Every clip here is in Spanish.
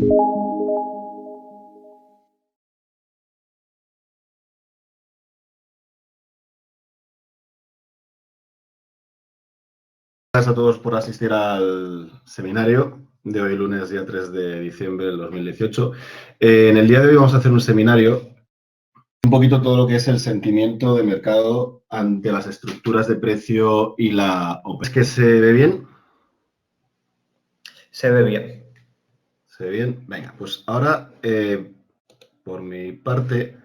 Gracias a todos por asistir al seminario de hoy, lunes, día 3 de diciembre del 2018. En el día de hoy vamos a hacer un seminario, un poquito todo lo que es el sentimiento de mercado ante las estructuras de precio y la OPE. ¿Es que se ve bien? Se ve bien. ¿Se ve bien? Venga, pues ahora, por mi parte,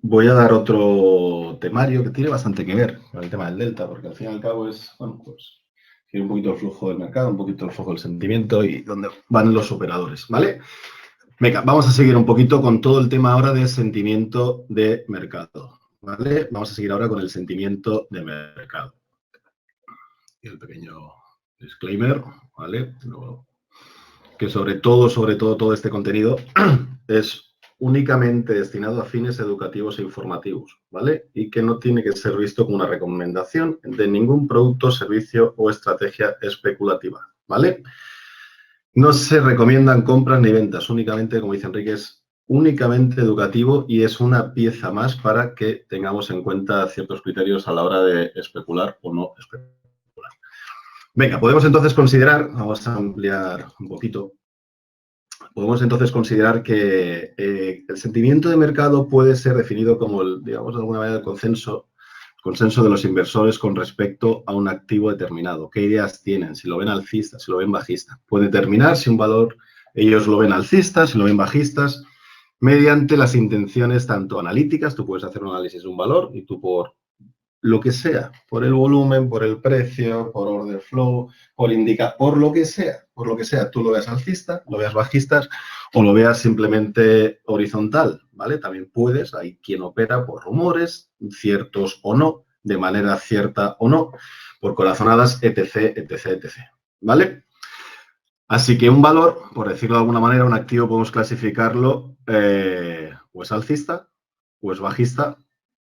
voy a dar otro temario que tiene bastante que ver con el tema del delta, porque al fin y al cabo es, bueno, pues tiene un poquito el flujo del mercado, un poquito el flujo del sentimiento y dónde van los operadores, ¿vale? Venga, vamos a seguir un poquito con todo el tema ahora de sentimiento de mercado, ¿vale? Vamos a seguir ahora con el sentimiento de mercado. Y el pequeño disclaimer, ¿vale? Que sobre todo este contenido es únicamente destinado a fines educativos e informativos, ¿vale? Y que no tiene que ser visto como una recomendación de ningún producto, servicio o estrategia especulativa, ¿vale? No se recomiendan compras ni ventas, únicamente, como dice Enrique, es únicamente educativo y es una pieza más para que tengamos en cuenta ciertos criterios a la hora de especular o no especular. Venga, podemos entonces considerar, vamos a ampliar un poquito, podemos entonces considerar que el sentimiento de mercado puede ser definido como, digamos, de alguna manera, el consenso de los inversores con respecto a un activo determinado. ¿Qué ideas tienen? Si lo ven alcista, si lo ven bajista. Puede determinar si un valor ellos lo ven alcista, si lo ven bajistas, mediante las intenciones tanto analíticas, tú puedes hacer un análisis de un valor y tú por lo que sea, por el volumen, por el precio, por order flow, por lo que sea, tú lo veas alcista, lo veas bajistas o lo veas simplemente horizontal, ¿vale? También puedes, hay quien opera por rumores, ciertos o no, de manera cierta o no, por corazonadas, etc., etc., etc., ¿vale? Así que un valor, por decirlo de alguna manera, un activo podemos clasificarlo o es alcista, o es bajista,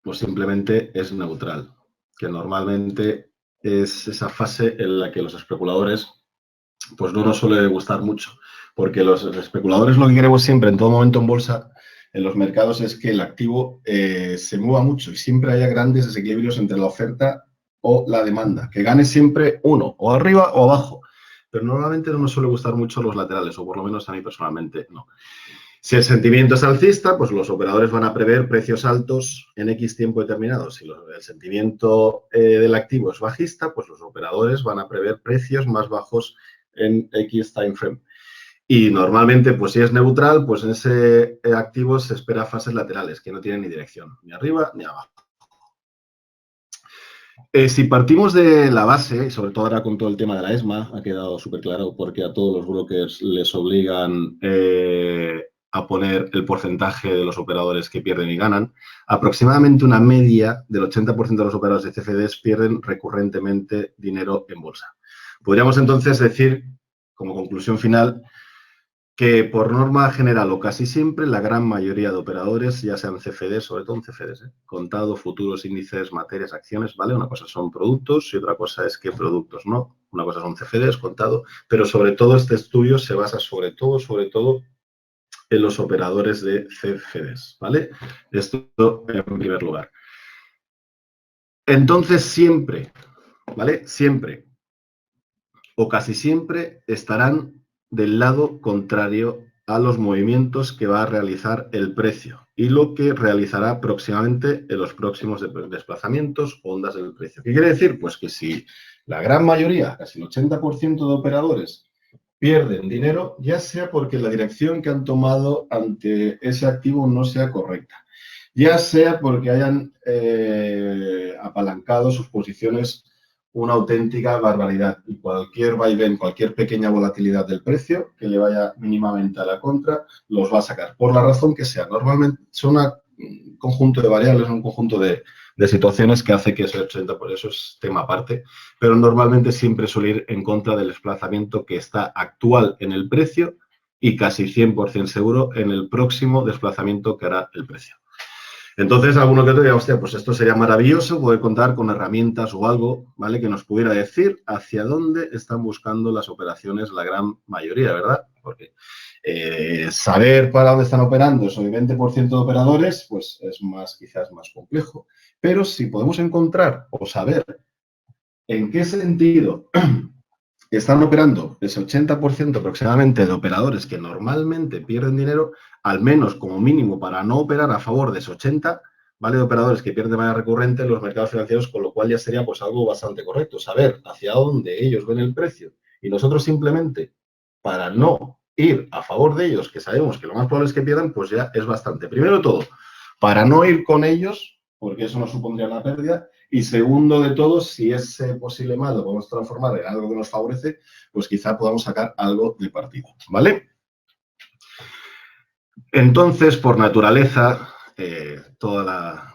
pues simplemente es neutral, que normalmente es esa fase en la que los especuladores pues no nos suele gustar mucho, porque los especuladores lo que queremos siempre en todo momento en bolsa, en los mercados, es que el activo se mueva mucho y siempre haya grandes desequilibrios entre la oferta o la demanda, que gane siempre uno, o arriba o abajo, pero normalmente no nos suele gustar mucho los laterales, o por lo menos a mí personalmente no. Si el sentimiento es alcista, pues los operadores van a prever precios altos en X tiempo determinado. Si el sentimiento del activo es bajista, pues los operadores van a prever precios más bajos en X time frame. Y normalmente, pues si es neutral, pues en ese activo se espera fases laterales, que no tienen ni dirección, ni arriba ni abajo. Si partimos de la base, y sobre todo ahora con todo el tema de la ESMA, ha quedado súper claro porque a todos los brokers les obligan a poner el porcentaje de los operadores que pierden y ganan. Aproximadamente una media del 80% de los operadores de CFDs pierden recurrentemente dinero en bolsa. Podríamos entonces decir, como conclusión final, que por norma general o casi siempre la gran mayoría de operadores, ya sean CFDs, sobre todo en CFDs, contado, futuros, índices, materias, acciones, ¿vale? Una cosa son productos y otra cosa es qué productos no. Una cosa son CFDs, contado, pero sobre todo este estudio se basa sobre todo en los operadores de CFDs, ¿vale? Esto en primer lugar. Entonces siempre, ¿vale? Siempre o casi siempre estarán del lado contrario a los movimientos que va a realizar el precio y lo que realizará próximamente en los próximos desplazamientos o ondas del precio. ¿Qué quiere decir? Pues que si la gran mayoría, casi el 80% de operadores, pierden dinero, ya sea porque la dirección que han tomado ante ese activo no sea correcta, ya sea porque hayan apalancado sus posiciones una auténtica barbaridad y cualquier vaivén, cualquier pequeña volatilidad del precio que le vaya mínimamente a la contra, los va a sacar, por la razón que sea. Normalmente son un conjunto de variables, un conjunto de situaciones que hace que ese 80, por eso es tema aparte, pero normalmente siempre suele ir en contra del desplazamiento que está actual en el precio y casi 100% seguro en el próximo desplazamiento que hará el precio. Entonces, alguno que otro dirá, hostia, pues esto sería maravilloso poder contar con herramientas o algo, ¿vale? Que nos pudiera decir hacia dónde están buscando las operaciones la gran mayoría, ¿verdad? Porque saber para dónde están operando soy 20% de operadores, pues es más, quizás más complejo. Pero si podemos encontrar o saber en qué sentido están operando ese 80% aproximadamente de operadores que normalmente pierden dinero, al menos como mínimo para no operar a favor de ese 80, ¿vale? De operadores que pierden de manera recurrente en los mercados financieros, con lo cual ya sería pues algo bastante correcto, saber hacia dónde ellos ven el precio y nosotros simplemente para no ir a favor de ellos, que sabemos que lo más probable es que pierdan, pues ya es bastante. Primero de todo, para no ir con ellos, porque eso nos supondría una pérdida, y segundo de todo, si ese posible mal lo podemos transformar en algo que nos favorece, pues quizá podamos sacar algo de partido, ¿vale? Entonces, por naturaleza, toda la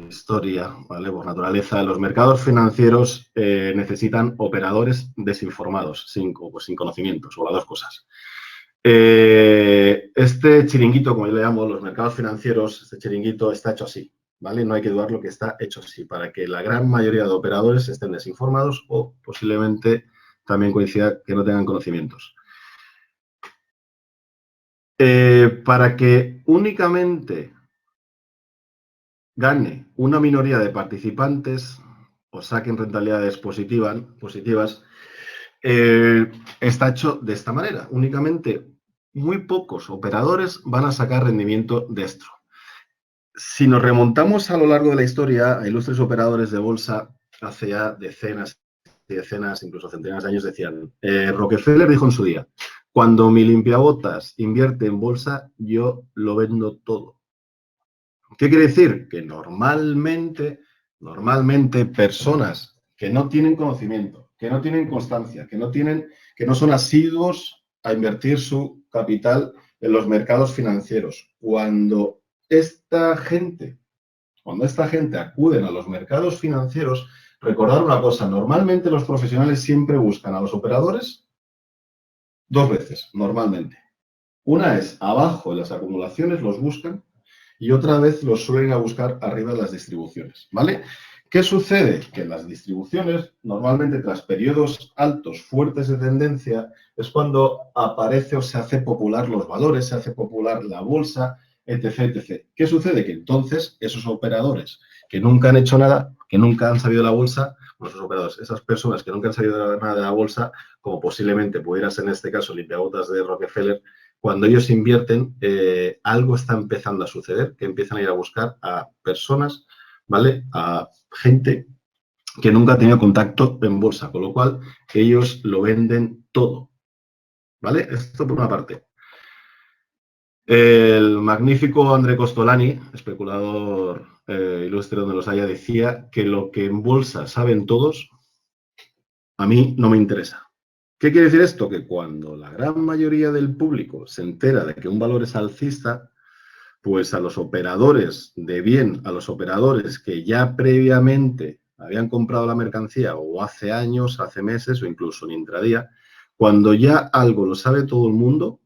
historia, ¿vale? Por naturaleza, los mercados financieros necesitan operadores desinformados, pues sin conocimientos, o las dos cosas. Este chiringuito, como yo le llamo, los mercados financieros, este chiringuito está hecho así, ¿vale? No hay que dudar lo que está hecho así, para que la gran mayoría de operadores estén desinformados o posiblemente también coincida que no tengan conocimientos. Para que únicamente gane una minoría de participantes o saquen rentabilidades positivas, está hecho de esta manera. Únicamente muy pocos operadores van a sacar rendimiento de esto. Si nos remontamos a lo largo de la historia a ilustres operadores de bolsa, hace ya decenas y decenas, incluso centenares de años, decían, Rockefeller dijo en su día, cuando mi limpiabotas invierte en bolsa, yo lo vendo todo. ¿Qué quiere decir? Que normalmente personas que no tienen conocimiento, que no tienen constancia, que no son asiduos a invertir su capital en los mercados financieros, cuando esta gente acuden a los mercados financieros, recordar una cosa, normalmente los profesionales siempre buscan a los operadores dos veces, normalmente. Una es abajo en las acumulaciones, los buscan, y otra vez los suelen a buscar arriba en las distribuciones, ¿vale? ¿Qué sucede? Que en las distribuciones, normalmente tras periodos altos, fuertes de tendencia, es cuando aparece o se hace popular los valores, se hace popular la bolsa, etc, etc. ¿Qué sucede? Que entonces esos operadores que nunca han hecho nada, que nunca han sabido de la bolsa, pues esos operadores, esas personas que nunca han sabido nada de la bolsa, como posiblemente pudiera ser en este caso limpiabotas de Rockefeller, cuando ellos invierten, algo está empezando a suceder, que empiezan a ir a buscar a personas, ¿vale? A gente que nunca ha tenido contacto en bolsa, con lo cual ellos lo venden todo, ¿vale? Esto por una parte. El magnífico André Costolani, especulador ilustre donde los haya, decía que lo que en bolsa saben todos, a mí no me interesa. ¿Qué quiere decir esto? Que cuando la gran mayoría del público se entera de que un valor es alcista, pues a los operadores de bien, a los operadores que ya previamente habían comprado la mercancía o hace años, hace meses o incluso en intradía, cuando ya algo lo sabe todo el mundo,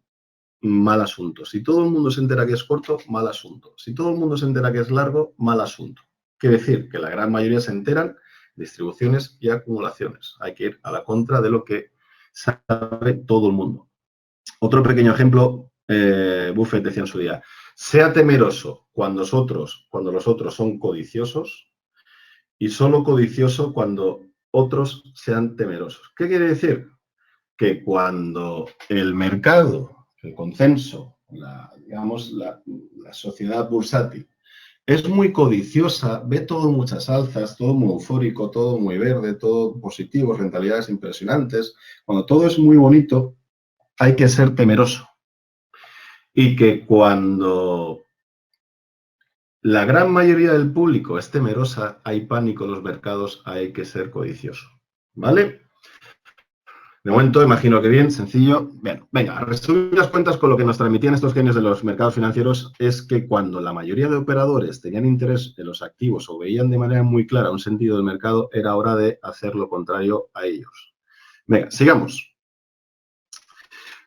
mal asunto. Si todo el mundo se entera que es corto, mal asunto. Si todo el mundo se entera que es largo, mal asunto. Quiere decir que la gran mayoría se enteran distribuciones y acumulaciones. Hay que ir a la contra de lo que sabe todo el mundo. Otro pequeño ejemplo, Buffett decía en su día, sea temeroso cuando los otros son codiciosos y solo codicioso cuando otros sean temerosos. ¿Qué quiere decir? Que cuando el mercado, el consenso, la sociedad bursátil es muy codiciosa, ve todo muchas alzas, todo muy eufórico, todo muy verde, todo positivo, rentabilidades impresionantes, cuando todo es muy bonito, hay que ser temeroso. Y que cuando la gran mayoría del público es temerosa, hay pánico en los mercados, hay que ser codicioso. ¿Vale? De momento, imagino que bien, sencillo. Bien, venga, a resumir las cuentas con lo que nos transmitían estos genios de los mercados financieros es que cuando la mayoría de operadores tenían interés en los activos o veían de manera muy clara un sentido del mercado, era hora de hacer lo contrario a ellos. Venga, sigamos.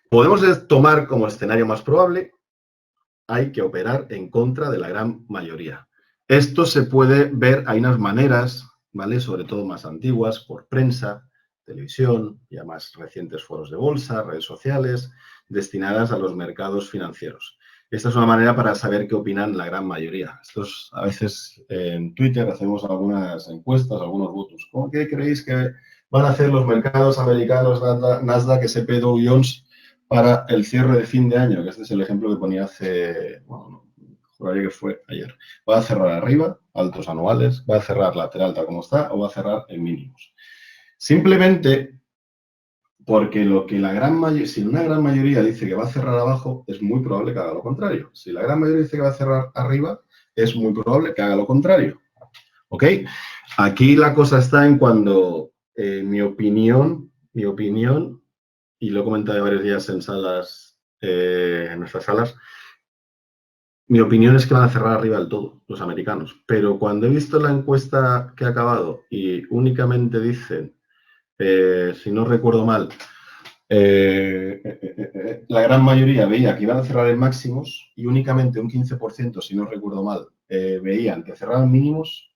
Podemos tomar como escenario más probable hay que operar en contra de la gran mayoría. Esto se puede ver, hay unas maneras, ¿vale? Sobre todo más antiguas, por prensa, televisión, ya más recientes foros de bolsa, redes sociales, destinadas a los mercados financieros. Esta es una manera para saber qué opinan la gran mayoría. Estos, a veces en Twitter hacemos algunas encuestas, algunos votos. ¿Cómo que creéis que van a hacer los mercados americanos, Nasdaq, S&P, Dow Jones, para el cierre de fin de año? Que este es el ejemplo que ponía hace, bueno, juraría que fue ayer. ¿Va a cerrar arriba, altos anuales? ¿Va a cerrar lateral tal como está? ¿O va a cerrar en mínimos? Simplemente porque lo que la gran mayoría, si una gran mayoría dice que va a cerrar abajo, es muy probable que haga lo contrario. Si la gran mayoría dice que va a cerrar arriba, es muy probable que haga lo contrario. ¿Ok? Aquí la cosa está en cuando mi opinión, y lo he comentado varios días en salas, en nuestras salas, mi opinión es que van a cerrar arriba del todo, los americanos. Pero cuando he visto la encuesta que ha acabado y únicamente dicen, si no recuerdo mal, la gran mayoría veía que iban a cerrar en máximos y únicamente un 15%, si no recuerdo mal, veían que cerraban mínimos,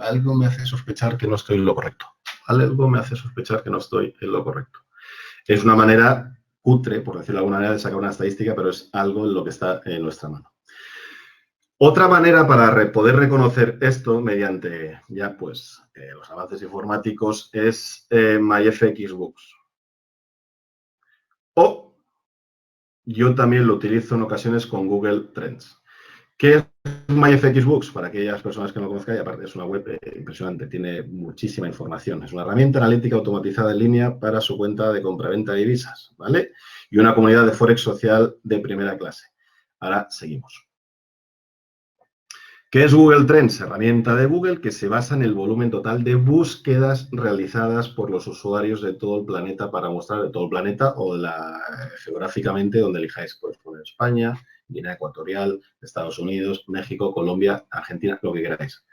algo me hace sospechar que no estoy en lo correcto. Algo me hace sospechar que no estoy en lo correcto. Es una manera cutre, por decirlo de alguna manera, de sacar una estadística, pero es algo en lo que está en nuestra mano. Otra manera para poder reconocer esto mediante ya pues los avances informáticos es MyFXBooks. O yo también lo utilizo en ocasiones con Google Trends. ¿Qué es MyFXBooks? Para aquellas personas que no lo conozcan, y aparte es una web impresionante, tiene muchísima información. Es una herramienta analítica automatizada en línea para su cuenta de compraventa de divisas, ¿vale? Y una comunidad de Forex social de primera clase. Ahora seguimos. ¿Qué es Google Trends? Herramienta de Google que se basa en el volumen total de búsquedas realizadas por los usuarios de todo el planeta para mostrar de todo el planeta o geográficamente donde elijáis. Puedes poner España, Guinea Ecuatorial, Estados Unidos, México, Colombia, Argentina, lo que queráis.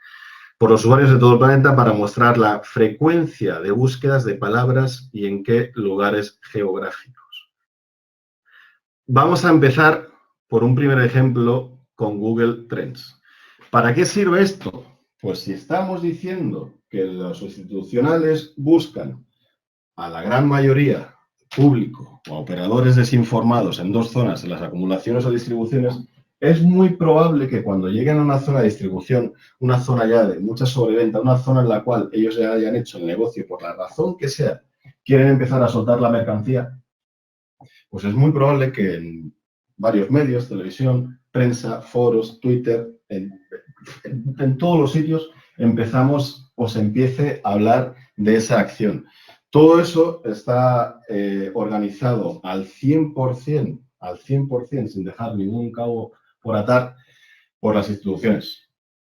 Por los usuarios de todo el planeta para mostrar la frecuencia de búsquedas de palabras y en qué lugares geográficos. Vamos a empezar por un primer ejemplo con Google Trends. ¿Para qué sirve esto? Pues si estamos diciendo que los institucionales buscan a la gran mayoría público o a operadores desinformados en dos zonas, en las acumulaciones o distribuciones, es muy probable que cuando lleguen a una zona de distribución, una zona ya de mucha sobreventa, una zona en la cual ellos ya hayan hecho el negocio por la razón que sea, quieren empezar a soltar la mercancía, pues es muy probable que en varios medios, televisión, prensa, foros, Twitter, en todos los sitios empezamos o se empiece a hablar de esa acción. Todo eso está organizado al 100%, sin dejar ningún cabo por atar, por las instituciones.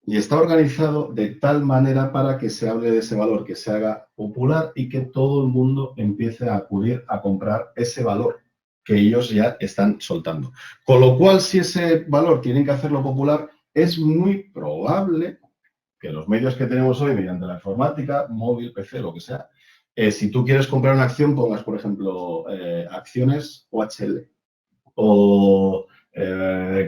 Y está organizado de tal manera para que se hable de ese valor, que se haga popular y que todo el mundo empiece a acudir a comprar ese valor que ellos ya están soltando. Con lo cual, si ese valor tienen que hacerlo popular, es muy probable que los medios que tenemos hoy, mediante la informática, móvil, PC, lo que sea, si tú quieres comprar una acción, pongas, por ejemplo, acciones OHL o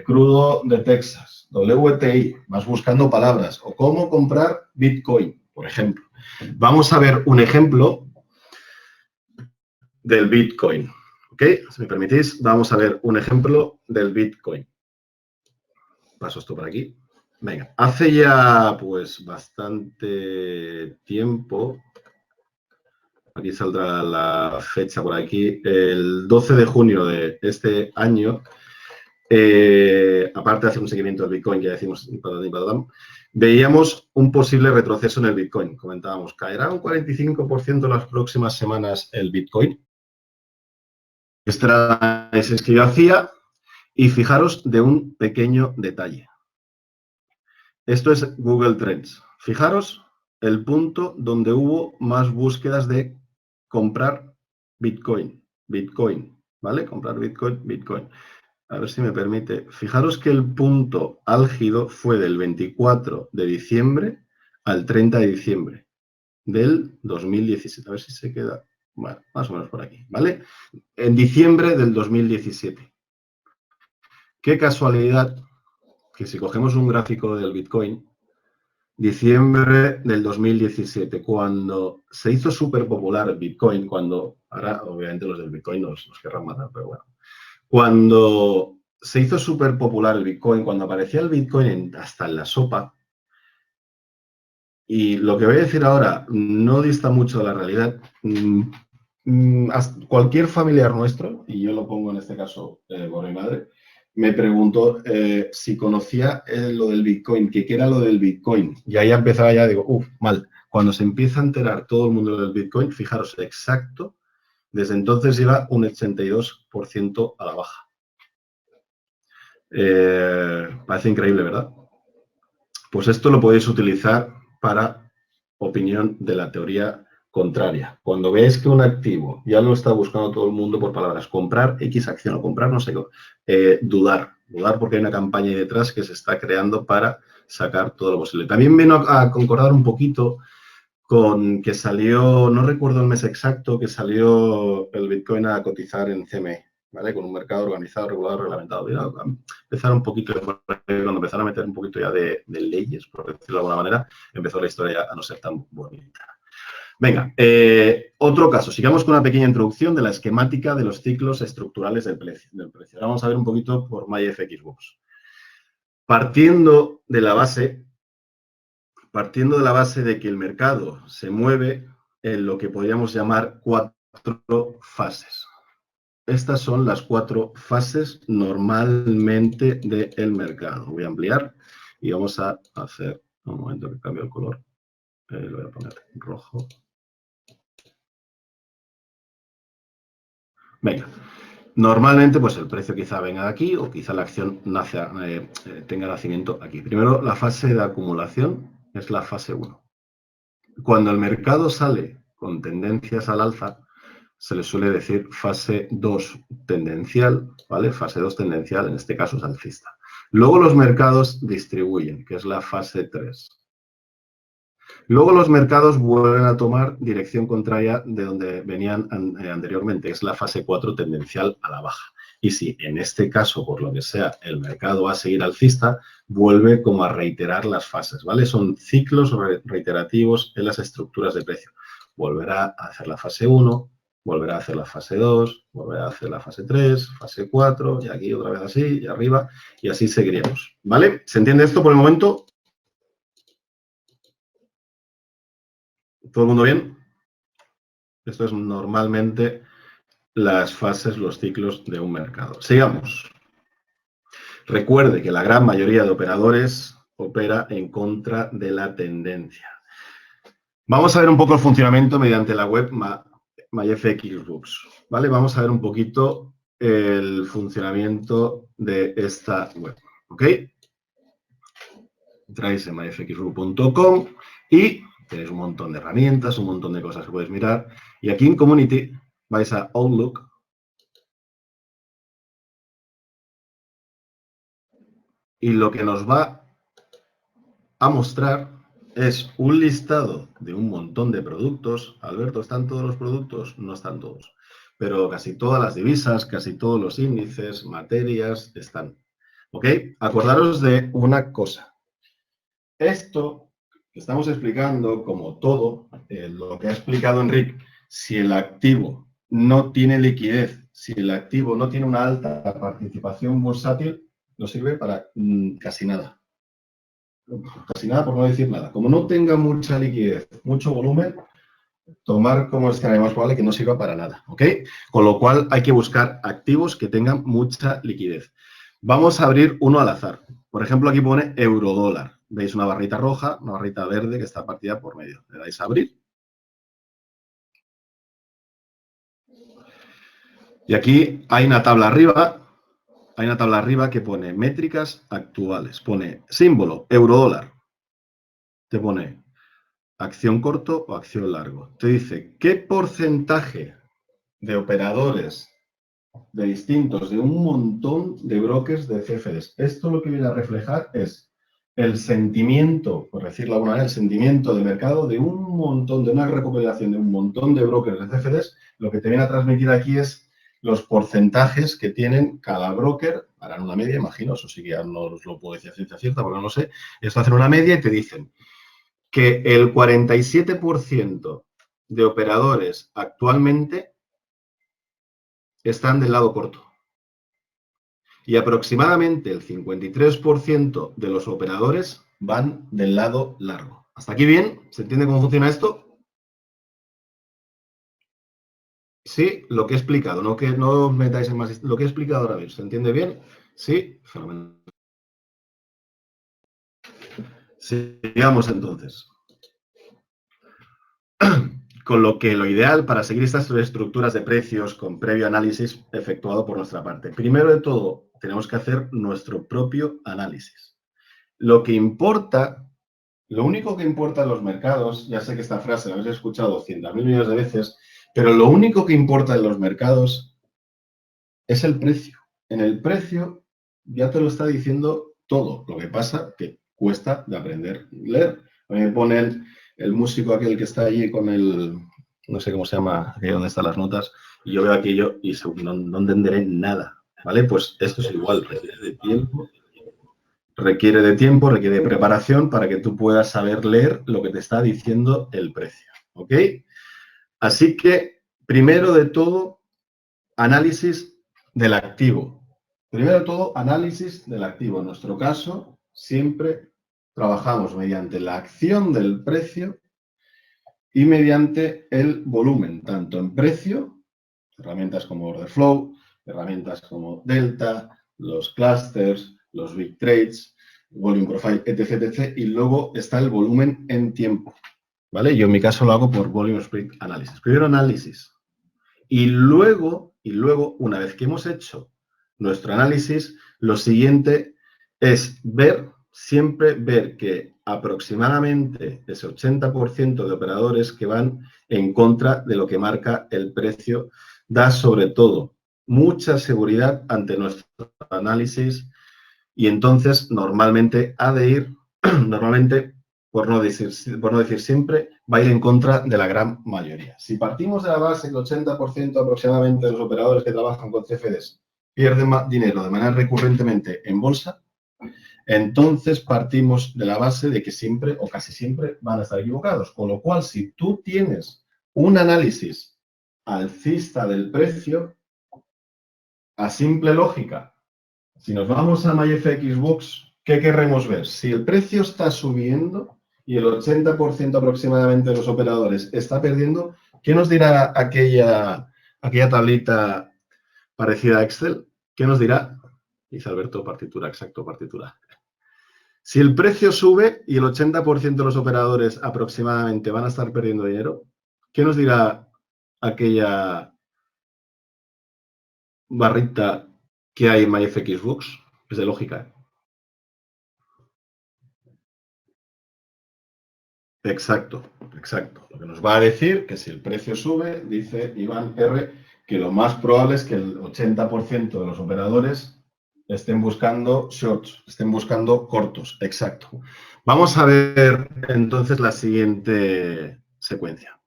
crudo de Texas, WTI, vas buscando palabras, o cómo comprar Bitcoin, por ejemplo. Vamos a ver un ejemplo del Bitcoin. ¿Ok? Si me permitís, vamos a ver un ejemplo del Bitcoin. Paso esto por aquí. Venga, hace ya pues bastante tiempo, aquí saldrá la fecha por aquí, el 12 de junio de este año, aparte de hacer un seguimiento del Bitcoin, ya decimos, veíamos un posible retroceso en el Bitcoin. Comentábamos, ¿caerá un 45% en las próximas semanas el Bitcoin? Este era el análisis que yo hacía y fijaros de un pequeño detalle. Esto es Google Trends. Fijaros el punto donde hubo más búsquedas de comprar Bitcoin, ¿vale? Comprar Bitcoin. A ver si me permite. Fijaros que el punto álgido fue del 24 de diciembre al 30 de diciembre del 2017. A ver si se queda, bueno, más o menos por aquí, ¿vale? En diciembre del 2017. Qué casualidad que si cogemos un gráfico del Bitcoin, diciembre del 2017, cuando se hizo súper popular el Bitcoin, cuando, ahora obviamente los del Bitcoin nos querrán matar, pero bueno, cuando se hizo súper popular el Bitcoin, cuando aparecía el Bitcoin hasta en la sopa, y lo que voy a decir ahora no dista mucho de la realidad, cualquier familiar nuestro, y yo lo pongo en este caso por mi madre, me preguntó si conocía lo del Bitcoin, que qué era lo del Bitcoin. Y ahí empezaba ya, digo, mal. Cuando se empieza a enterar todo el mundo del Bitcoin, fijaros, exacto, desde entonces lleva un 82% a la baja. Parece increíble, ¿verdad? Pues esto lo podéis utilizar para opinión de la teoría contraria. Cuando veáis que un activo ya lo está buscando todo el mundo por palabras, comprar X acción o comprar no sé qué, dudar porque hay una campaña ahí detrás que se está creando para sacar todo lo posible. También vino a concordar un poquito con que salió, no recuerdo el mes exacto, que salió el Bitcoin a cotizar en CME, ¿vale? Con un mercado organizado, regulado, reglamentado. Empezar un poquito, cuando empezaron a meter un poquito ya de leyes, por decirlo de alguna manera, empezó la historia a no ser tan bonita. Venga, otro caso. Sigamos con una pequeña introducción de la esquemática de los ciclos estructurales del precio. Ahora vamos a ver un poquito por MyFXbox. Partiendo de la base de que el mercado se mueve en lo que podríamos llamar 4 fases. Estas son las 4 fases normalmente del mercado. Voy a ampliar y vamos a hacer, un momento que cambio el color, lo voy a poner rojo. Venga, normalmente pues el precio quizá venga de aquí o quizá la acción tenga nacimiento aquí. Primero, la fase de acumulación es la fase 1. Cuando el mercado sale con tendencias al alza, se le suele decir fase 2 tendencial, ¿vale? Fase 2 tendencial, en este caso es alcista. Luego los mercados distribuyen, que es la fase 3. Luego los mercados vuelven a tomar dirección contraria de donde venían anteriormente, es la fase 4 tendencial a la baja. Y si en este caso, por lo que sea, el mercado va a seguir alcista, vuelve como a reiterar las fases, ¿vale? Son ciclos reiterativos en las estructuras de precio. Volverá a hacer la fase 1, volverá a hacer la fase 2, volverá a hacer la fase 3, fase 4, y aquí otra vez así, y arriba, y así seguiríamos, ¿vale? ¿Se entiende esto por el momento? ¿Todo el mundo bien? Esto es normalmente las fases, los ciclos de un mercado. Sigamos. Recuerde que la gran mayoría de operadores opera en contra de la tendencia. Vamos a ver un poco el funcionamiento mediante la web MyFXbox, ¿vale? Vamos a ver un poquito el funcionamiento de esta web, ¿ok? Entráis en myfxbook.com y tenéis un montón de herramientas, un montón de cosas que podéis mirar. Y aquí en Community vais a Outlook. Y lo que nos va a mostrar es un listado de un montón de productos. Alberto, ¿están todos los productos? No están todos. Pero casi todas las divisas, casi todos los índices, materias, están. ¿Ok? Acordaros de una cosa. Esto que estamos explicando, como todo, lo que ha explicado Enrique, si el activo no tiene liquidez, si el activo no tiene una alta participación bursátil, no sirve para casi nada. Casi nada por no decir nada. Como no tenga mucha liquidez, mucho volumen, tomar como escenario más probable que no sirva para nada, ¿ok? Con lo cual hay que buscar activos que tengan mucha liquidez. Vamos a abrir uno al azar. Por ejemplo, aquí pone eurodólar. Veis una barrita roja, una barrita verde que está partida por medio. Le dais a abrir. Y aquí hay una tabla arriba. Hay una tabla arriba que pone métricas actuales. Pone símbolo, eurodólar. Te pone acción corto o acción largo. Te dice qué porcentaje de operadores de distintos, de un montón de brokers de CFDs. Esto lo que viene a reflejar es el sentimiento, por decirlo de alguna manera, el sentimiento de mercado de un montón, de una recopilación de un montón de brokers de CFDs. Lo que te viene a transmitir aquí es los porcentajes que tienen cada broker, harán una media, imagino, eso sí que ya no os lo puedo decir a ciencia cierta porque no lo sé, esto hacen una media y te dicen que el 47% de operadores actualmente están del lado corto y aproximadamente el 53% de los operadores van del lado largo. ¿Hasta aquí bien? ¿Se entiende cómo funciona esto? Sí, lo que he explicado, no que no os metáis en más. Lo que he explicado ahora mismo, ¿se entiende bien? Sí, fenomenal. Sigamos entonces. Con lo que lo ideal para seguir estas estructuras de precios con previo análisis efectuado por nuestra parte. Primero de todo, tenemos que hacer nuestro propio análisis. Lo que importa, lo único que importa en los mercados, ya sé que esta frase la habéis escuchado 100.000 millones de veces, pero lo único que importa en los mercados es el precio. En el precio ya te lo está diciendo todo. Lo que pasa que cuesta de aprender a leer. A mí me ponen el músico aquel que está allí con el, no sé cómo se llama, aquí donde están las notas, y yo veo aquello y no entenderé nada. ¿Vale? Pues esto es igual, requiere de tiempo, requiere de preparación para que tú puedas saber leer lo que te está diciendo el precio. ¿Ok? Así que, primero de todo, análisis del activo. Primero de todo, análisis del activo. En nuestro caso, siempre trabajamos mediante la acción del precio y mediante el volumen, tanto en precio, herramientas como Order Flow, herramientas como Delta, los clusters, los big trades, volume profile, etc, etc. Y luego está el volumen en tiempo. ¿Vale? Yo en mi caso lo hago por volume split análisis. Primero análisis. Y luego, una vez que hemos hecho nuestro análisis, lo siguiente es siempre ver que aproximadamente ese 80% de operadores que van en contra de lo que marca el precio da sobre todo mucha seguridad ante nuestro análisis y entonces normalmente ha de ir, normalmente por no decir siempre, va a ir en contra de la gran mayoría. Si partimos de la base que el 80% aproximadamente de los operadores que trabajan con CFDs pierden dinero de manera recurrentemente en bolsa, entonces partimos de la base de que siempre o casi siempre van a estar equivocados. Con lo cual, si tú tienes un análisis alcista del precio, a simple lógica, si nos vamos a MyFXBooks, ¿qué querremos ver? Si el precio está subiendo y el 80% aproximadamente de los operadores está perdiendo, ¿qué nos dirá aquella tablita parecida a Excel? ¿Qué nos dirá? Dice Alberto, partitura, exacto, partitura. Si el precio sube y el 80% de los operadores aproximadamente van a estar perdiendo dinero, ¿qué nos dirá aquella barrita que hay en MyFXBooks? Es de lógica. Exacto, exacto. Lo que nos va a decir que si el precio sube, dice Iván R, que lo más probable es que el 80% de los operadores estén buscando shorts, estén buscando cortos. Exacto. Vamos a ver entonces la siguiente secuencia.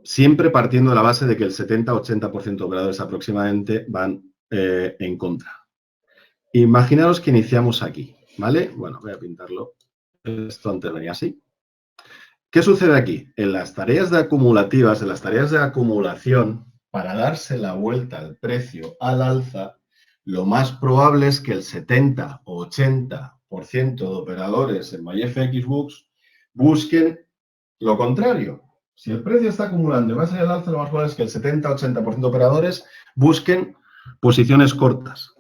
Siempre partiendo de la base de que el 70-80% de operadores aproximadamente van en contra. Imaginaros que iniciamos aquí, ¿vale? Bueno, voy a pintarlo. Esto antes venía así. ¿Qué sucede aquí? En las tareas de acumulativas, en las tareas de acumulación, para darse la vuelta al precio al alza, lo más probable es que el 70 o 80% de operadores en MyFXBooks busquen lo contrario. Si el precio está acumulando y va a salir al alza, lo más probable es que el 70-80% de operadores busquen posiciones cortas.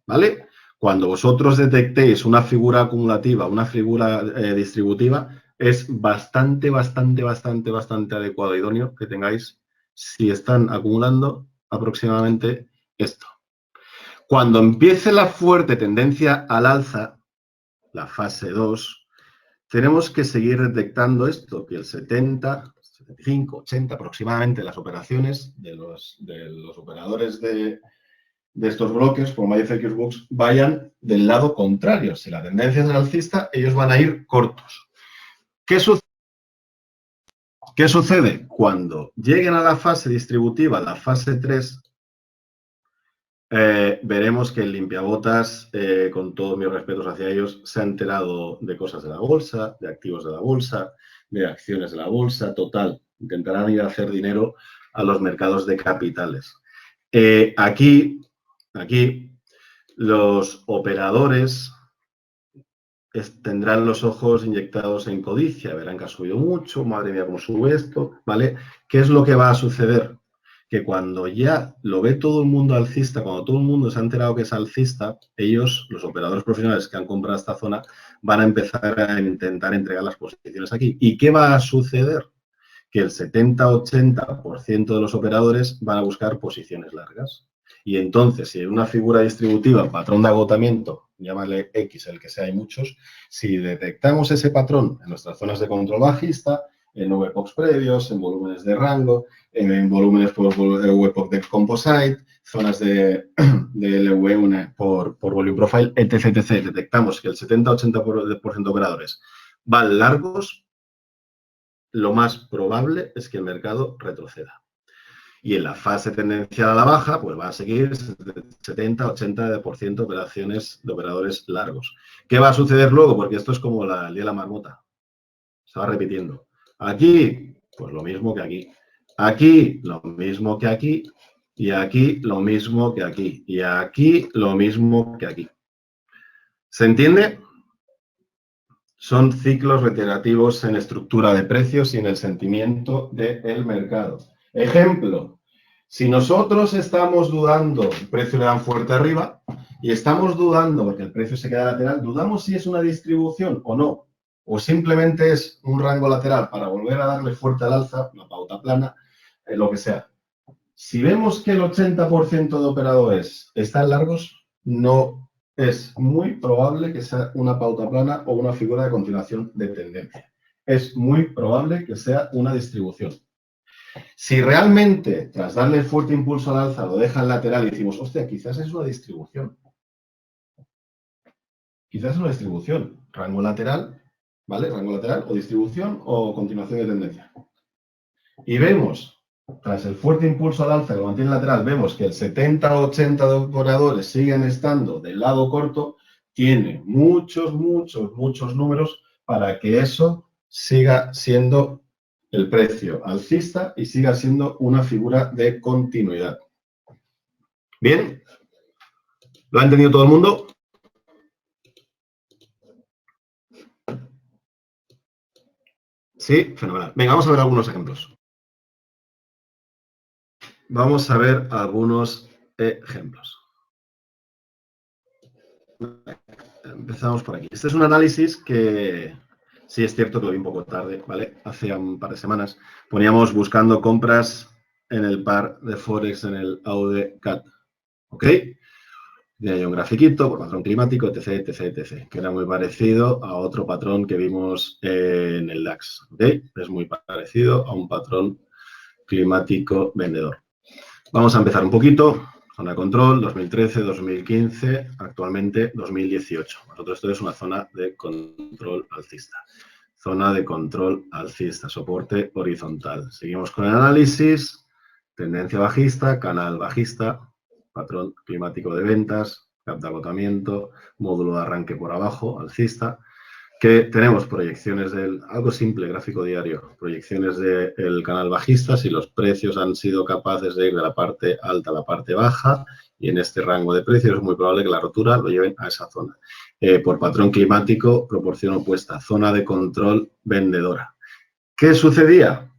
¿Vale? Cuando vosotros detectéis una figura acumulativa, una figura distributiva, es bastante adecuado, idóneo que tengáis, si están acumulando aproximadamente esto. Cuando empiece la fuerte tendencia al alza, la fase 2, tenemos que seguir detectando esto, que el 70, 75, 80 aproximadamente las operaciones de los operadores de estos bloques, como MyFXBooks, vayan del lado contrario. Si la tendencia es alcista, ellos van a ir cortos. ¿Qué sucede? ¿Qué sucede? Cuando lleguen a la fase distributiva, la fase 3, veremos que el limpiabotas, con todos mis respetos hacia ellos, se ha enterado de cosas de la bolsa, de activos de la bolsa, de acciones de la bolsa, total. Intentarán ir a hacer dinero a los mercados de capitales. Aquí, los operadores tendrán los ojos inyectados en codicia, verán que ha subido mucho, madre mía, cómo sube esto, ¿vale? ¿Qué es lo que va a suceder? Que cuando ya lo ve todo el mundo alcista, cuando todo el mundo se ha enterado que es alcista, ellos, los operadores profesionales que han comprado esta zona, van a empezar a intentar entregar las posiciones aquí. ¿Y qué va a suceder? Que el 70-80% de los operadores van a buscar posiciones largas. Y entonces, si en una figura distributiva, patrón de agotamiento, llámale X, el que sea, hay muchos, si detectamos ese patrón en nuestras zonas de control bajista, en VPOCs previos, en volúmenes de rango, en volúmenes por VPOC de composite, zonas de LV1 por volume profile, etc., etc., detectamos que el 70-80% de operadores van largos, lo más probable es que el mercado retroceda. Y en la fase tendencial a la baja, pues va a seguir 70-80% de operaciones de operadores largos. ¿Qué va a suceder luego? Porque esto es como el día de la marmota. Se va repitiendo. Aquí, pues lo mismo que aquí. Aquí, lo mismo que aquí. Y aquí, lo mismo que aquí. Y aquí, lo mismo que aquí. ¿Se entiende? Son ciclos reiterativos en estructura de precios y en el sentimiento del mercado. Ejemplo, si nosotros estamos dudando, el precio le dan fuerte arriba, y estamos dudando porque el precio se queda lateral, dudamos si es una distribución o no, o simplemente es un rango lateral para volver a darle fuerte al alza, una pauta plana, lo que sea. Si vemos que el 80% de operadores están largos, no es muy probable que sea una pauta plana o una figura de continuación de tendencia. Es muy probable que sea una distribución. Si realmente, tras darle fuerte impulso al alza, lo dejan lateral y decimos, hostia, quizás es una distribución. Quizás es una distribución. Rango lateral, ¿vale? Rango lateral o distribución o continuación de tendencia. Y vemos, tras el fuerte impulso al alza que lo mantiene lateral, vemos que el 70-80 de operadores siguen estando del lado corto, tiene muchos números para que eso siga siendo el precio alcista y siga siendo una figura de continuidad. ¿Bien? ¿Lo ha entendido todo el mundo? Sí, fenomenal. Venga, vamos a ver algunos ejemplos. Vamos a ver algunos ejemplos. Empezamos por aquí. Este es un análisis que sí es cierto que lo vi un poco tarde, ¿vale? Hace un par de semanas poníamos buscando compras en el par de Forex en el AUD-CAT, ¿ok? Tenía un grafiquito por patrón climático, etc., etc., etc., que era muy parecido a otro patrón que vimos en el DAX, ¿ok? Es muy parecido a un patrón climático vendedor. Vamos a empezar un poquito. Zona de control, 2013, 2015, actualmente 2018. Nosotros esto es una zona de control alcista. Zona de control alcista, soporte horizontal. Seguimos con el análisis. Tendencia bajista, canal bajista, patrón climático de ventas, gap de agotamiento, módulo de arranque por abajo, alcista. Que tenemos proyecciones del, algo simple, gráfico diario, proyecciones del canal bajista, si los precios han sido capaces de ir de la parte alta a la parte baja, y en este rango de precios es muy probable que la rotura lo lleven a esa zona. Por patrón climático, proporción opuesta, zona de control vendedora. ¿Qué sucedía?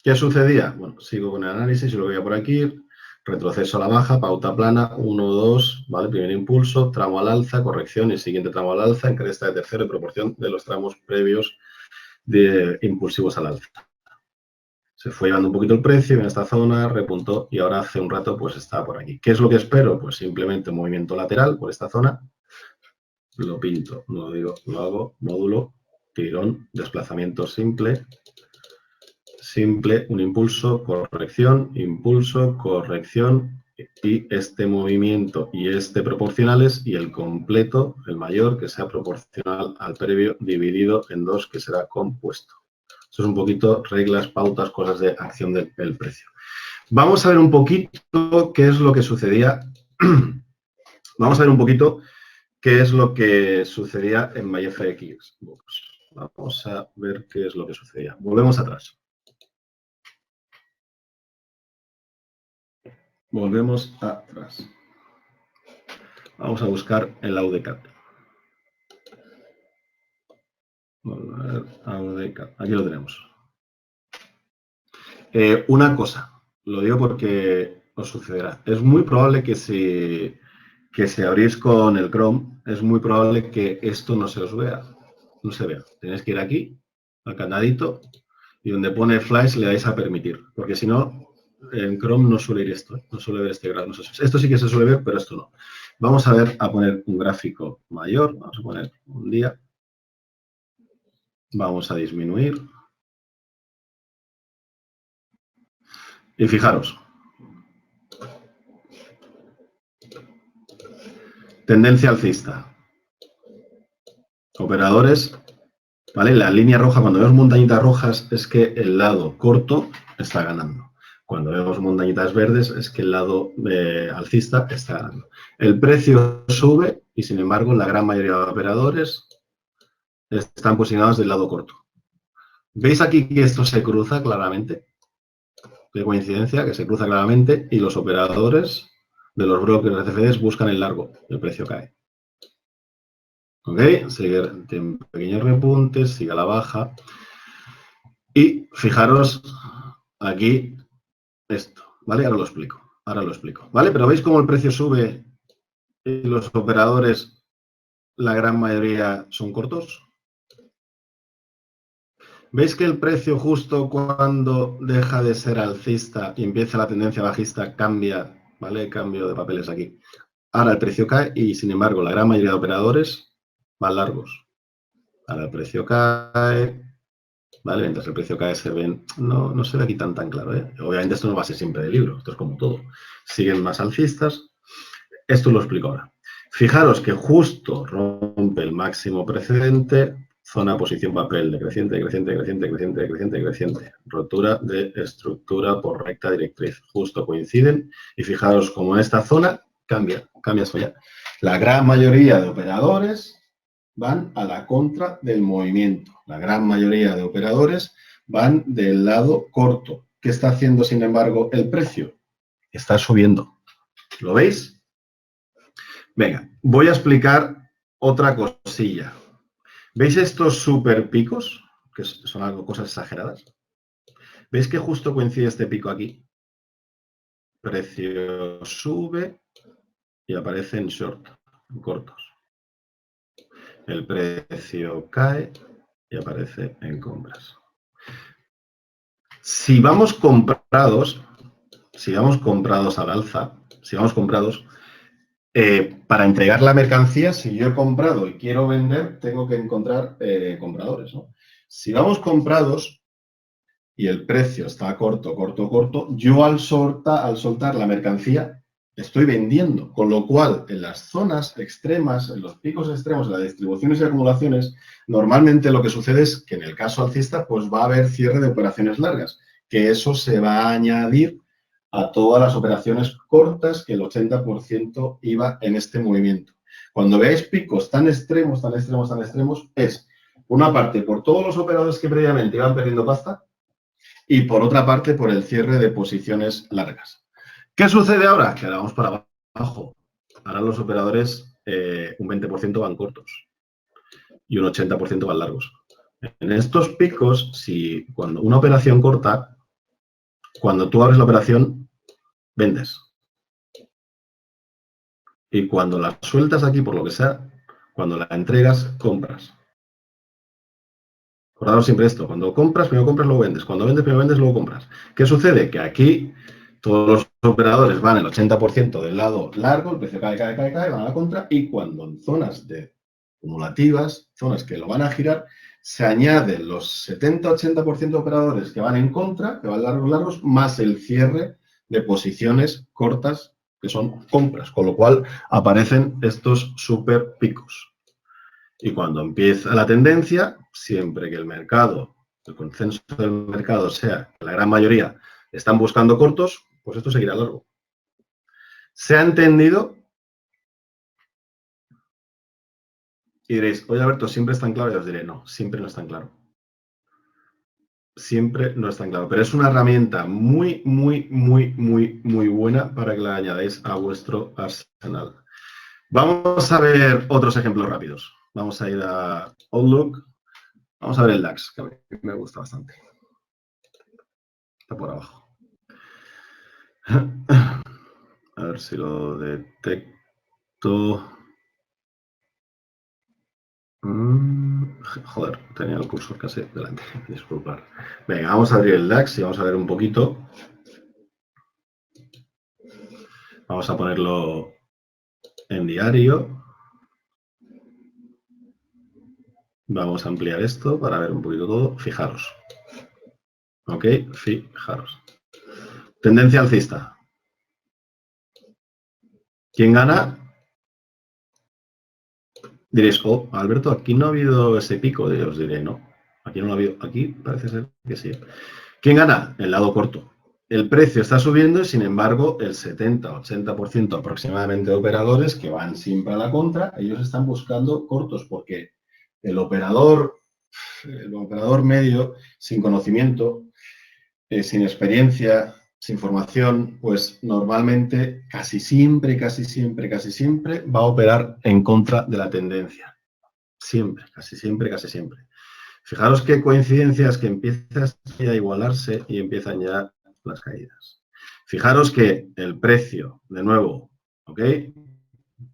¿Qué sucedía? Bueno, sigo con el análisis y lo voy a por aquí. Retroceso a la baja, pauta plana, 1, 2, ¿vale? Primer impulso, tramo al alza, corrección y siguiente tramo al alza, en cresta de tercero y proporción de los tramos previos de impulsivos al alza. Se fue llevando un poquito el precio en esta zona, repuntó y ahora hace un rato pues está por aquí. ¿Qué es lo que espero? Pues simplemente un movimiento lateral por esta zona. Lo pinto, no lo digo, lo hago, módulo, tirón, desplazamiento simple, un impulso, corrección, impulso, corrección y este movimiento y este proporcionales y el completo, el mayor, que sea proporcional al previo dividido en dos, que será compuesto. Esto es un poquito reglas, pautas, cosas de acción del precio. Vamos a ver un poquito qué es lo que sucedía. Vamos a ver un poquito qué es lo que sucedía en MyFX. Vamos a ver qué es lo que sucedía. Volvemos atrás. Volvemos atrás. Vamos a buscar el AUDCAT. Aquí lo tenemos. Una cosa, lo digo porque os sucederá. Es muy probable que si abrís con el Chrome, es muy probable que esto no se os vea. No se vea. Tenéis que ir aquí, al candadito, y donde pone Flash le dais a permitir. Porque si no, en Chrome no suele ir esto, no suele ver este gráfico. Esto sí que se suele ver, pero esto no. Vamos a poner un gráfico mayor. Vamos a poner un día. Vamos a disminuir. Y fijaros. Tendencia alcista. Operadores, ¿vale? La línea roja, cuando vemos montañitas rojas, es que el lado corto está ganando. Cuando vemos montañitas verdes, es que el lado alcista está ganando. El precio sube y, sin embargo, la gran mayoría de operadores están posicionados del lado corto. ¿Veis aquí que esto se cruza claramente? De coincidencia, que se cruza claramente y los operadores de los brokers de CFDs buscan el largo, el precio cae. ¿Ok? Sigue en pequeños repuntes, sigue a la baja. Y fijaros aquí esto, ¿vale? Ahora lo explico, ¿vale? Pero ¿veis cómo el precio sube y los operadores, la gran mayoría, son cortos? ¿Veis que el precio justo cuando deja de ser alcista y empieza la tendencia bajista cambia, ¿vale? Cambio de papeles aquí. Ahora el precio cae y, sin embargo, la gran mayoría de operadores van largos. Ahora el precio cae, ¿vale? Mientras el precio cae se ven, no se ve aquí tan claro, ¿eh? Obviamente esto no va a ser siempre de libro, esto es como todo. Siguen más alcistas. Esto lo explico ahora. Fijaros que justo rompe el máximo precedente, zona, posición, papel, decreciente, decreciente, decreciente, decreciente, decreciente, decreciente. Rotura de estructura por recta directriz. Justo coinciden y fijaros como esta zona cambia esto ya. La gran mayoría de operadores van a la contra del movimiento. La gran mayoría de operadores van del lado corto. ¿Qué está haciendo, sin embargo, el precio? Está subiendo. ¿Lo veis? Venga, voy a explicar otra cosilla. ¿Veis estos super picos? Que son algo, cosas exageradas. ¿Veis que justo coincide este pico aquí? Precio sube y aparece en short, en cortos. El precio cae y aparece en compras. Si vamos comprados al alza, si vamos comprados, para entregar la mercancía, si yo he comprado y quiero vender, tengo que encontrar compradores, ¿no? Si vamos comprados y el precio está corto, yo al soltar la mercancía estoy vendiendo, con lo cual en las zonas extremas, en los picos extremos, en las distribuciones y acumulaciones, normalmente lo que sucede es que en el caso alcista pues va a haber cierre de operaciones largas, que eso se va a añadir a todas las operaciones cortas, que el 80% iba en este movimiento. Cuando veáis picos tan extremos, es una parte por todos los operadores que previamente iban perdiendo pasta y por otra parte por el cierre de posiciones largas. ¿Qué sucede ahora? Que ahora vamos para abajo. Ahora los operadores un 20% van cortos y un 80% van largos. En estos picos, si cuando una operación corta, cuando tú abres la operación, vendes. Y cuando la sueltas aquí, por lo que sea, cuando la entregas, compras. Acordaros siempre esto, cuando compras, primero compras, luego vendes. Cuando vendes, primero vendes, luego compras. ¿Qué sucede? Que aquí todos los operadores van el 80% del lado largo, el precio cae, van a la contra, y cuando en zonas acumulativas, zonas que lo van a girar, se añaden los 70-80% de operadores que van en contra, que van largos, más el cierre de posiciones cortas, que son compras, con lo cual aparecen estos super picos. Y cuando empieza la tendencia, siempre que el mercado el consenso del mercado sea que la gran mayoría están buscando cortos, pues esto seguirá largo. ¿Se ha entendido? Y diréis, oye Alberto, ¿siempre es tan claro? Y os diré, no, siempre no es tan claro. Siempre no es tan claro, pero es una herramienta muy buena para que la añadáis a vuestro arsenal. Vamos a ver otros ejemplos rápidos. Vamos a ir a Outlook. Vamos a ver el DAX, que a mí me gusta bastante. Está por abajo. A ver si lo detecto. Joder, tenía el cursor casi delante. Disculpar. Venga, vamos a abrir el DAX y vamos a ver un poquito. Vamos a ponerlo en diario. Vamos a ampliar esto para ver un poquito todo. Fijaros. Ok, fijaros. Tendencia alcista. ¿Quién gana? Diréis, oh, Alberto, aquí no ha habido ese pico. Y os diré, no. Aquí no lo ha habido. Aquí parece ser que sí. ¿Quién gana? El lado corto. El precio está subiendo y, sin embargo, el 70-80% aproximadamente de operadores que van siempre a la contra, ellos están buscando cortos porque el operador medio, sin conocimiento, sin experiencia, sin formación, pues normalmente casi siempre va a operar en contra de la tendencia. Siempre, casi siempre. Fijaros qué coincidencias que empiezan a igualarse y empiezan ya las caídas. Fijaros que el precio, de nuevo, ¿ok?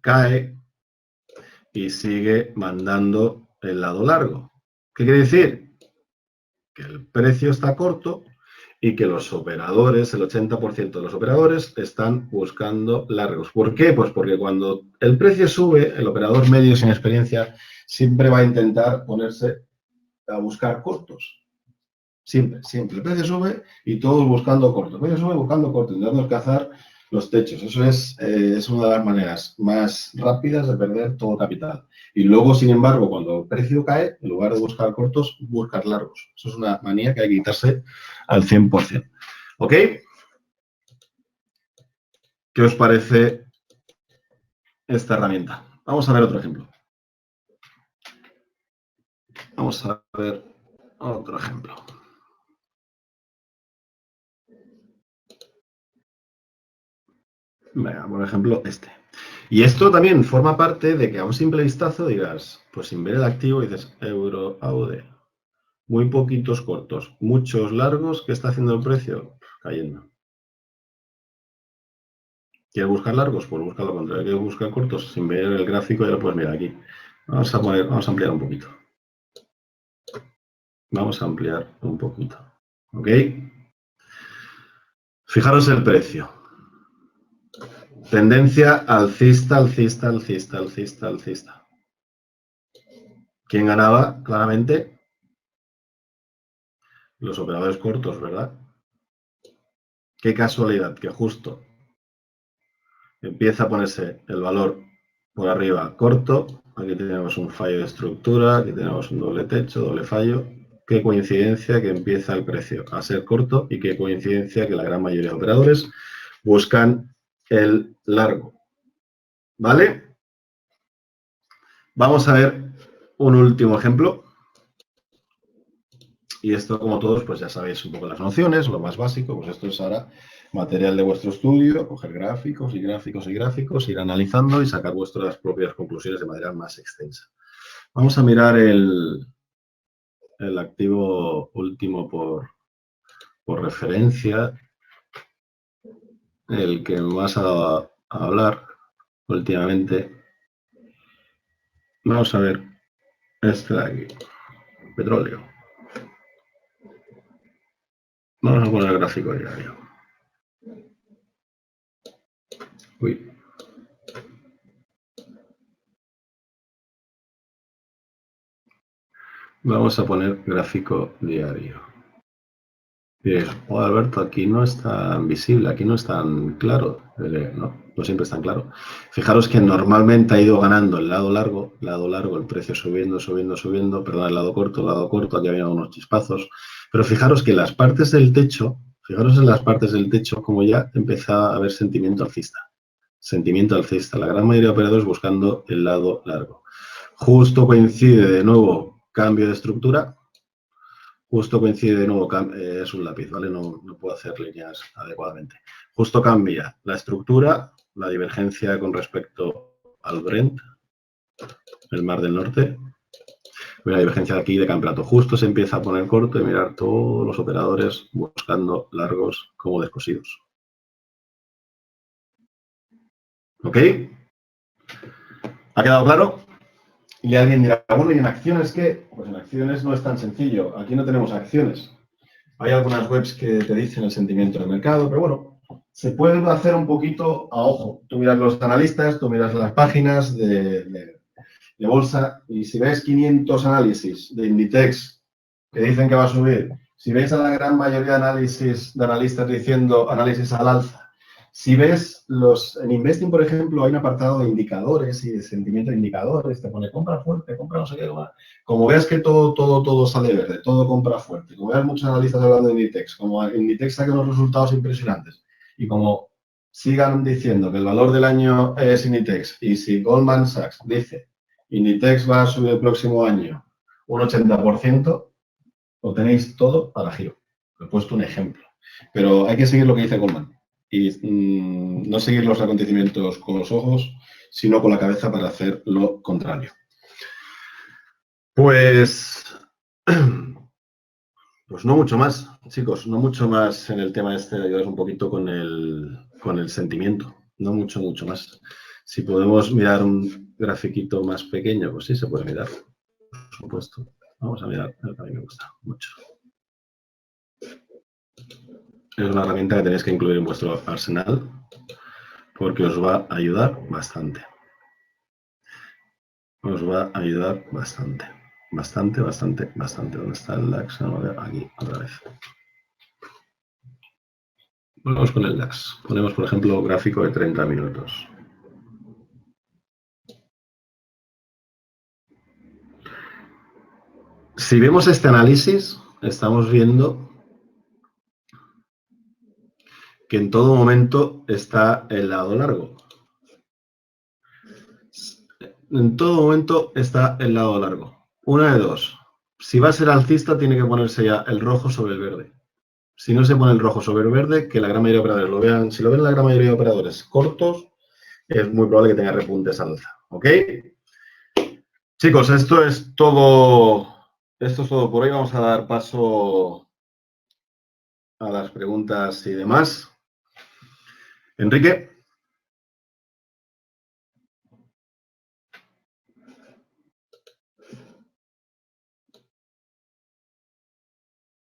Cae y sigue mandando el lado largo. ¿Qué quiere decir? Que el precio está corto y que los operadores, el 80% de los operadores, están buscando largos. ¿Por qué? Pues porque cuando el precio sube, el operador medio sin experiencia siempre va a intentar ponerse a buscar cortos. Siempre. El precio sube y todos buscando cortos. El precio sube buscando cortos, intentando cazar los techos. Eso es una de las maneras más rápidas de perder todo capital. Y luego, sin embargo, cuando el precio cae, en lugar de buscar cortos, buscar largos. Eso es una manía que hay que quitarse al 100%. ¿Ok? ¿Qué os parece esta herramienta? Vamos a ver otro ejemplo. Vamos a ver otro ejemplo. Venga, por ejemplo, este. Y esto también forma parte de que a un simple vistazo digas, pues sin ver el activo dices, euro AUD. Muy poquitos cortos, muchos largos. ¿Qué está haciendo el precio? Cayendo. ¿Quieres buscar largos? Pues busca lo contrario. ¿Quieres buscar cortos? Sin ver el gráfico, ya lo puedes mirar aquí. Vamos a ampliar un poquito. Vamos a ampliar un poquito. ¿Ok? Fijaros el precio. Tendencia alcista. ¿Quién ganaba? Claramente, los operadores cortos, ¿verdad? Qué casualidad que justo empieza a ponerse el valor por arriba corto. Aquí tenemos un fallo de estructura, aquí tenemos un doble techo, doble fallo. Qué coincidencia que empieza el precio a ser corto y qué coincidencia que la gran mayoría de operadores buscan el largo. ¿Vale? Vamos a ver un último ejemplo. Y esto, como todos, pues ya sabéis un poco las nociones, lo más básico, pues esto es ahora material de vuestro estudio, coger gráficos, ir analizando y sacar vuestras propias conclusiones de manera más extensa. Vamos a mirar el activo último por referencia, el que más ha dado a hablar últimamente. Vamos a ver este de aquí, petróleo. Vamos a poner el gráfico diario. Uy. Vamos a poner gráfico diario. Y diréis, oh, Alberto, aquí no es tan visible, aquí no es tan claro. No, no siempre es tan claro. Fijaros que normalmente ha ido ganando el lado largo, el precio subiendo, perdón, el lado corto, aquí había unos chispazos, pero fijaros que las partes del techo, fijaros en las partes del techo, como ya empezaba a haber sentimiento alcista. La gran mayoría de operadores buscando el lado largo. Justo coincide de nuevo cambio de estructura, es un lápiz, ¿vale? No puedo hacer líneas adecuadamente. Justo cambia la estructura, la divergencia con respecto al Brent, el Mar del Norte. La divergencia de aquí de campeonato. Justo se empieza a poner corto y mirar todos los operadores buscando largos como descosidos. ¿Ok? ¿Ha quedado claro? Y alguien dirá, bueno, ¿y en acciones qué? Pues en acciones no es tan sencillo. Aquí no tenemos acciones. Hay algunas webs que te dicen el sentimiento del mercado, pero bueno, se puede hacer un poquito a ojo. Tú miras los analistas, tú miras las páginas de bolsa y si ves 500 análisis de Inditex que dicen que va a subir, si ves a la gran mayoría de analistas diciendo análisis al alza, si ves en Investing, por ejemplo, hay un apartado de indicadores y de sentimiento de indicadores, te pone compra fuerte, compra no sé qué, como veas que todo sale verde, todo compra fuerte, como veas muchos analistas hablando de Inditex, como Inditex saca unos resultados impresionantes y como sigan diciendo que el valor del año es Inditex y si Goldman Sachs dice Inditex va a subir el próximo año un 80%, lo tenéis todo para giro. He puesto un ejemplo. Pero hay que seguir lo que dice Goldman y no seguir los acontecimientos con los ojos, sino con la cabeza para hacer lo contrario. Pues no mucho más, chicos, no mucho más en el tema este de ayudaros un poquito con el sentimiento. No mucho más. Si podemos mirar un grafiquito más pequeño, pues sí se puede mirar, por supuesto. Vamos a mirar, a mí me gusta mucho. Es una herramienta que tenéis que incluir en vuestro arsenal porque os va a ayudar bastante. Os va a ayudar bastante. Bastante. ¿Dónde está el DAX? Aquí, otra vez. Vamos con el DAX. Ponemos, por ejemplo, gráfico de 30 minutos. Si vemos este análisis, estamos viendo que en todo momento está el lado largo. En todo momento está el lado largo. Una de dos. Si va a ser alcista, tiene que ponerse ya el rojo sobre el verde. Si no se pone el rojo sobre el verde, que la gran mayoría de operadores lo vean. Si lo ven la gran mayoría de operadores cortos, es muy probable que tenga repuntes al alza. ¿Ok? Chicos, esto es todo por hoy. Vamos a dar paso a las preguntas y demás. Enrique.